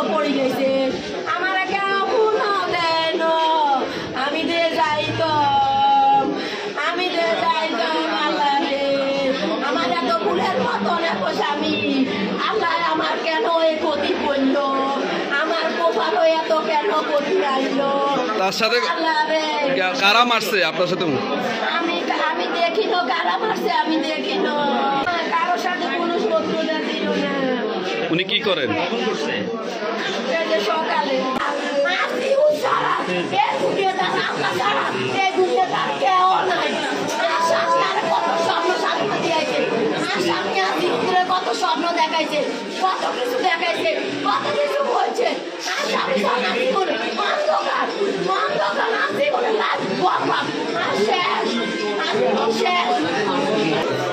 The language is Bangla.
পড়ে গেছে আমার কেমন দেয় না আমি দিয়ে যাইতাম আমি দিয়ে যাইতাম আল্লাহ রে আমার এত ফুলের মতন এত স্বামী আল্লাহ আমার কেন এই ক্ষতি করলো আমার কোপালো এত কেন ক্ষতি আইলো তার সাথে কারা মারছে আপনার সাথে আমি আমি দেখি না কারা মারছে আমি দেখি না কারোর সাথে কোনো শত্রুতা ছিল না উনি কি করেন এই যে সকালে আসি উসারা এই দুনিয়াটা আমরা ছাড়া এই দুনিয়াটা কেউ নাই আসার কত স্বপ্ন সামনে দিয়েছে আসামি আসি উত্তরে কত স্বপ্ন দেখাইছে কত কিছু দেখাইছে কত কিছু বলছে আসামি সামনে করে অন্ধকার আসি বলে লাভ বাবা শেষ শেষ